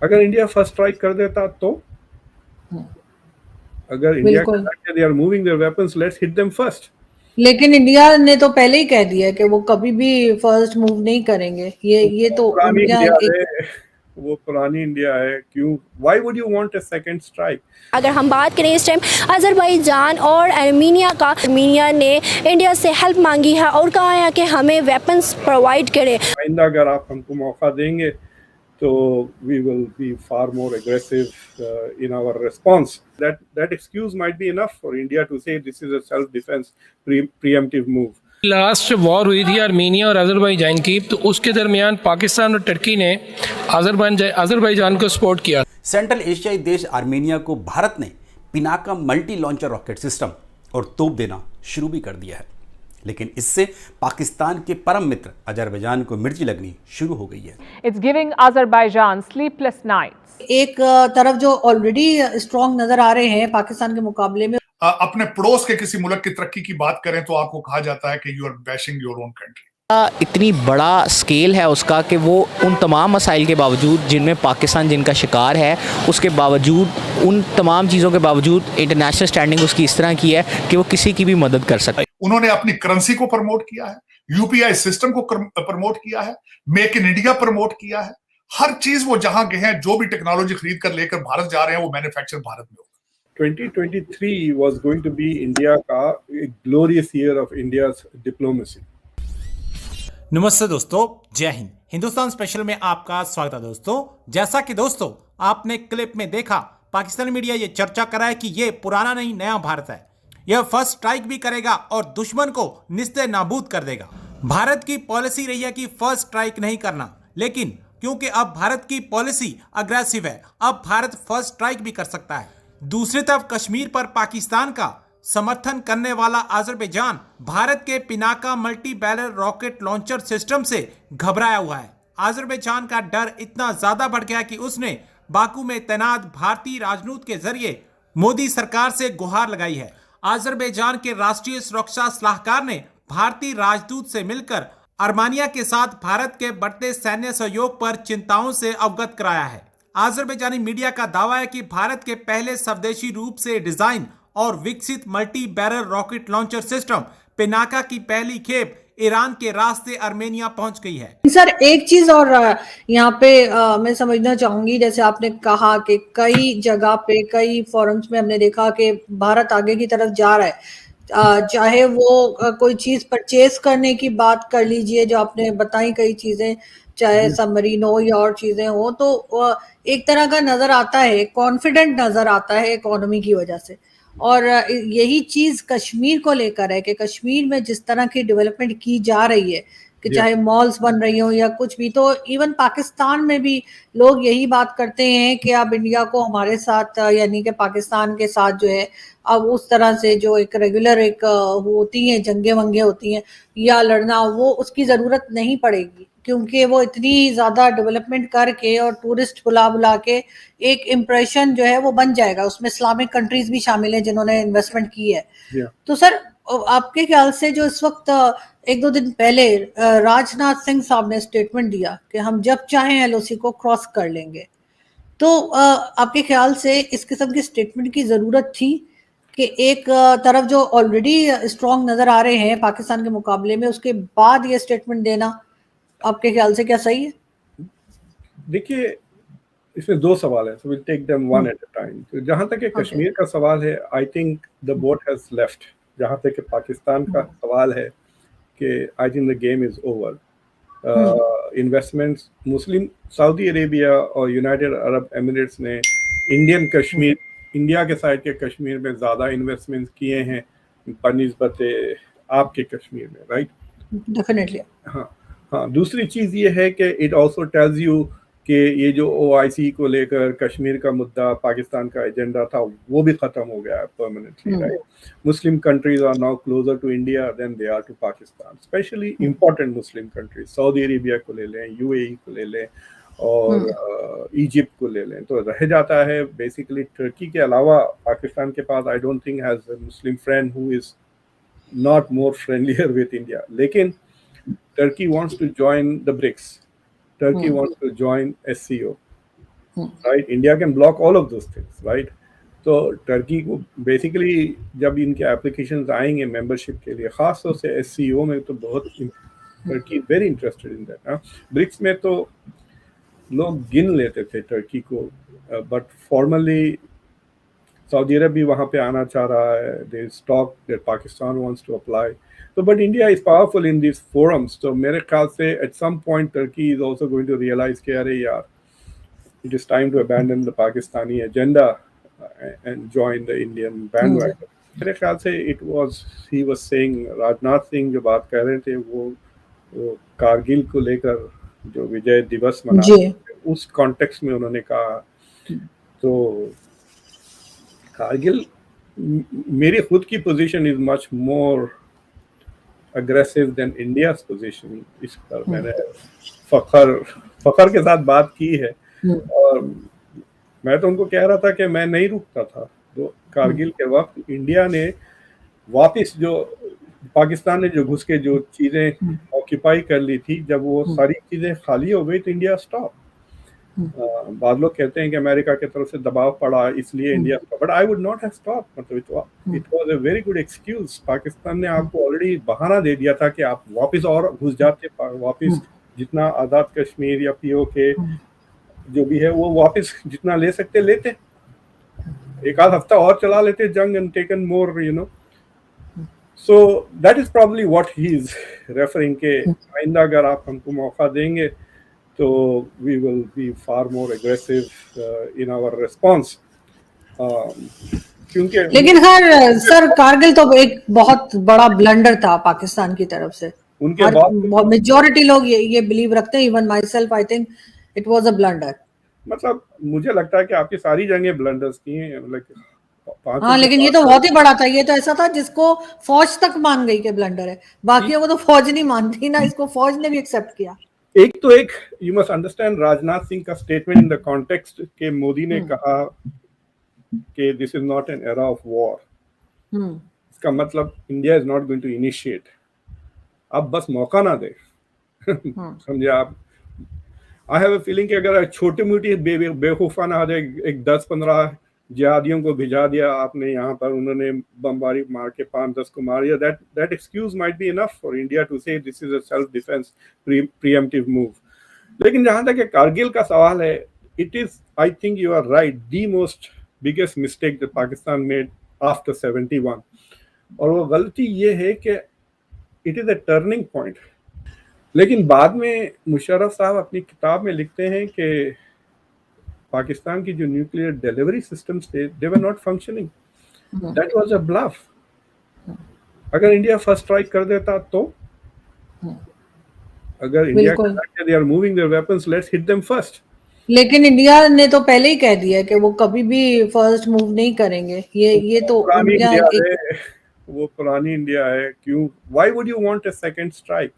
अगर India first strike कर देता तो अगर इंडिया बिल्कुल, they are moving their weapons, let's hit them first. लेकिन इंडिया ने तो पहले ही कह दिया है कि वो कभी भी फर्स्ट मूव नहीं करेंगे। ये वो तो पुरानी इंडिया इंडिया एक है, वो पुरानी इंडिया है। क्यों, why would you want a second strike? अगर हम बात करें इस टाइम अज़रबैजान और आर्मीनिया का, आर्मीनिया ने इंडिया से हेल्प मांगी है और कहा है कि हमें वेपन्स प्रोवाइड करें। आइंदा अगर आप हमको मौका देंगे तो we will be far more aggressive in our response. That excuse might be enough for India to say this is a self-defense preemptive move. Last war हुई थी आर्मीनिया और अज़रबैजान की, तो उसके दरमियान पाकिस्तान और टर्की ने अज़रबैजान को सपोर्ट किया। सेंट्रल एशियाई देश आर्मेनिया को भारत ने Pinaka multi launcher rocket system और तोप देना शुरू भी कर दिया है, लेकिन इससे पाकिस्तान के परम मित्र अज़रबैजान को मिर्ची लगनी शुरू हो गई है। It's giving Azerbaijan sleepless nights. एक तरफ जो ऑलरेडी स्ट्रॉन्ग नजर आ रहे हैं पाकिस्तान के मुकाबले में, अपने पड़ोस के किसी मुल्क की तरक्की की बात करें तो आपको कहा जाता है कि you are bashing your own country. इतनी बड़ा स्केल है उसका कि वो उन तमाम मसाइल के बावजूद जिनमें पाकिस्तान जिनका शिकार है, उसके बावजूद, उन तमाम चीज़ों के बावजूद इंटरनेशनल स्टैंडिंग उसकी इस तरह की है कि वो किसी की भी मदद कर सकता है। उन्होंने अपनी करेंसी को प्रमोट किया है, यूपीआई सिस्टम को प्रमोट किया है, मेक इन इंडिया प्रमोट किया है। हर चीज वो जहां गए हैं, जो भी टेक्नोलॉजी खरीद कर लेकर भारत जा रहे हैं, वो मैन्युफैक्चर भारत में होगा। 2023 was going to be India का एक glorious year of India's diplomacy. नमस्ते दोस्तों, जय हिंद। हिंदुस्तान स्पेशल में आपका स्वागत है दोस्तों। जैसा कि दोस्तों आपने क्लिप में देखा, पाकिस्तानी मीडिया ये चर्चा कर रहा है कि ये पुराना नहीं नया भारत है, यह फर्स्ट स्ट्राइक भी करेगा और दुश्मन को निस्ते नाबूद कर देगा। भारत की पॉलिसी रही है कि फर्स्ट स्ट्राइक नहीं करना, लेकिन क्योंकि अब भारत की पॉलिसी अग्रेसिव है, अब भारत फर्स्ट स्ट्राइक भी कर सकता है। दूसरी तरफ कश्मीर पर पाकिस्तान का समर्थन करने वाला अज़रबैजान भारत के Pinaka multi barrel rocket launcher system से घबराया हुआ है। अज़रबैजान का डर इतना ज्यादा बढ़ गया कि उसने बाकू में तैनात भारतीय राजदूत के जरिए मोदी सरकार से गुहार लगाई है। अज़रबैजान के राष्ट्रीय सुरक्षा सलाहकार ने भारतीय राजदूत से मिलकर आर्मेनिया के साथ भारत के बढ़ते सैन्य सहयोग पर चिंताओं से अवगत कराया है। अज़रबैजानी मीडिया का दावा है कि भारत के पहले स्वदेशी रूप से डिजाइन और विकसित multi barrel rocket launcher system Pinaka की पहली खेप ईरान के रास्ते आर्मेनिया पहुंच गई है। सर एक चीज और यहाँ पे मैं समझना चाहूंगी, जैसे आपने कहा कि कई जगह पे कई फोरम्स में हमने देखा कि भारत आगे की तरफ जा रहा है, चाहे वो कोई चीज परचेज करने की बात कर लीजिए, जो आपने बताई कई चीजें, चाहे सबमरीन हो या और चीजें हो, तो एक तरह का नजर आता है, कॉन्फिडेंट नजर आता है इकोनॉमी की वजह से। और यही चीज कश्मीर को लेकर है कि कश्मीर में जिस तरह की डेवलपमेंट की जा रही है, कि चाहे मॉल्स बन रही हो या कुछ भी, तो इवन पाकिस्तान में भी लोग यही बात करते हैं कि अब इंडिया को हमारे साथ, यानी कि पाकिस्तान के साथ जो है, अब उस तरह से जो एक रेगुलर एक होती हैं जंगे वंगे होती हैं या लड़ना, वो उसकी जरूरत नहीं पड़ेगी, क्योंकि वो इतनी ज्यादा डेवलपमेंट करके और टूरिस्ट बुला बुला के एक इम्प्रेशन जो है वो बन जाएगा। उसमें इस्लामिक कंट्रीज भी शामिल है जिन्होंने इन्वेस्टमेंट की है। तो सर आपके ख्याल से जो इस वक्त एक दो दिन पहले राजनाथ सिंह साहब ने स्टेटमेंट दिया कि हम जब चाहें एलओसी को क्रॉस कर लेंगे, तो आपके ख्याल से इस किस्म की स्टेटमेंट की जरूरत थी कि एक तरफ जो ऑलरेडी स्ट्रॉन्ग नजर आ रहे हैं पाकिस्तान के मुकाबले में, उसके बाद ये स्टेटमेंट देना आपके ख्याल से क्या सही है? देखिए, इसमें दो सवाल है, so we'll take them one at a time. तो जहाँ तक कश्मीर का सवाल है, I think the boat has left. जहाँ तक पाकिस्तान का सवाल है कि I think the game is over. Investments Muslim Saudi Arabia और यूनाइटेड अरब एमिरेट्स ने इंडियन कश्मीर, इंडिया के साइड के कश्मीर में ज़्यादा इन्वेस्टमेंट्स किए हैं बनिस्बत आपके कश्मीर में, राइट? डेफिनेटली। हाँ, दूसरी चीज़ ये है कि इट ऑल्सो टेल्स यू कि ये जो OIC को लेकर कश्मीर का मुद्दा, पाकिस्तान का एजेंडा था, वो भी ख़त्म हो गया है permanently, right? Muslim countries are now closer to India than they are to Pakistan, especially important Muslim countries, Saudi Arabia को ले लें, UAE को ले लें और इजिप्ट को ले लें। तो रह जाता है बेसिकली टर्की के अलावा पाकिस्तान के पास, I don't think has a Muslim friend who is not more friendlier with India. लेकिन Turkey wants to join the BRICS. Turkey wants to join SCO. right? India can block all of those things, right? तो Turkey को basically जब इनके applications आएंगे membership के लिए, खास तौर से एससीओ में, तो बहुत Turkey very interested in that. BRICS में तो लोग गिन लेते थे टर्की को, बट फॉर्मली सऊदी अरब भी वहाँ पे आना चाह रहा है, they talk that Pakistan wants to apply, तो but India is powerful in this forums, तो मेरे ख्याल से at some point Turkey is also going to realise कि अरे यार, it is time to abandon the Pakistani agenda and join the Indian bandwagon. मेरे ख्याल से he was saying, Rajnath Singh जो बात कर रहे थे वो कारगिल को लेकर जो विजय दिवस मना रहे थे, उस कॉन्टेक्स्ट में उन्होंने कहा। तो कारगिल, मेरी खुद की position is much more aggressive than India's position. इस पर मैंने फखर के साथ बात की है, और मैं तो उनको कह रहा था कि मैं नहीं रुकता था। तो कारगिल के वक्त इंडिया ने वापस जो पाकिस्तान ने जो घुस के जो चीज़ें ऑक्यूपाई कर ली थी, जब वो सारी चीज़ें खाली हो गई तो इंडिया स्टॉप। बाद लोग कहते हैं कि अमेरिका की तरफ से दबाव पड़ा इसलिए India stop, but I would not have stop. मतलब it was a very good excuse. Pakistan ने आपको ऑलरेडी बहाना दे दिया था कि आप वापस और घुस जाते, वापस जितना आज़ाद कश्मीर या पीओके जो भी है वो वापस जितना ले सकते लेते, एक आध हफ्ता और चला लेते जंग, and taken more, you know. So that is probably what he is referring के आइंदा अगर आप हमको मौका देंगे तो we will be far more aggressive in our response, क्योंकि लेकिन खैर सर, कारगिल तो एक बहुत बड़ा ब्लंडर था पाकिस्तान की तरफ से। उनके बाद मेजॉरिटी लोग ये बिलीव रखते हैं, even my self, I think it was a blunder. मतलब मुझे लगता है कि आपकी सारी जंगें ब्लंडर्स की हैं, मतलब हाँ, लेकिन ये तो बहुत ही बड़ा था। ये तो ऐसा था जिसको फौज तक मान गई कि ब्लंडर है, बाकियों को तो फौज नहीं मानती ना, इसको फौज ने भी एक्सेप्ट किया। एक you must understand Rajnath Singh का स्टेटमेंट इन द कॉन्टेक्स्ट के मोदी ने कहा कि this is not an era of war. इसका मतलब India is not going to initiate, आप बस मौका ना दे। समझे आप? आई हैव अ फीलिंग कि अगर छोटी मोटी बेवकूफ़ाना आ जाए, एक 10-15 जिहादियों को भिजा दिया आपने यहाँ पर, उन्होंने बमबारी मार के 5-10 को मार दिया, that excuse might be enough for India to say this is a self defence preemptive move. लेकिन जहाँ तक कारगिल का सवाल है, it is, I think you are right, the most biggest mistake that Pakistan made after 71, और वो गलती ये है कि it is a turning point. लेकिन बाद में मुशर्रफ साहब अपनी किताब में लिखते हैं कि पाकिस्तान की जो न्यूक्लियर डिलीवरी सिस्टम्स थे, they were not functioning, that was a bluff. अगर इंडिया फर्स्ट स्ट्राइक कर देता तो, अगर India they are moving their weapons, let's hit them first. लेकिन इंडिया ने तो पहले ही कह दिया कि वो कभी भी फर्स्ट मूव नहीं करेंगे। ये तो वो पुरानी इंडिया है। क्यों, why would you want a second strike?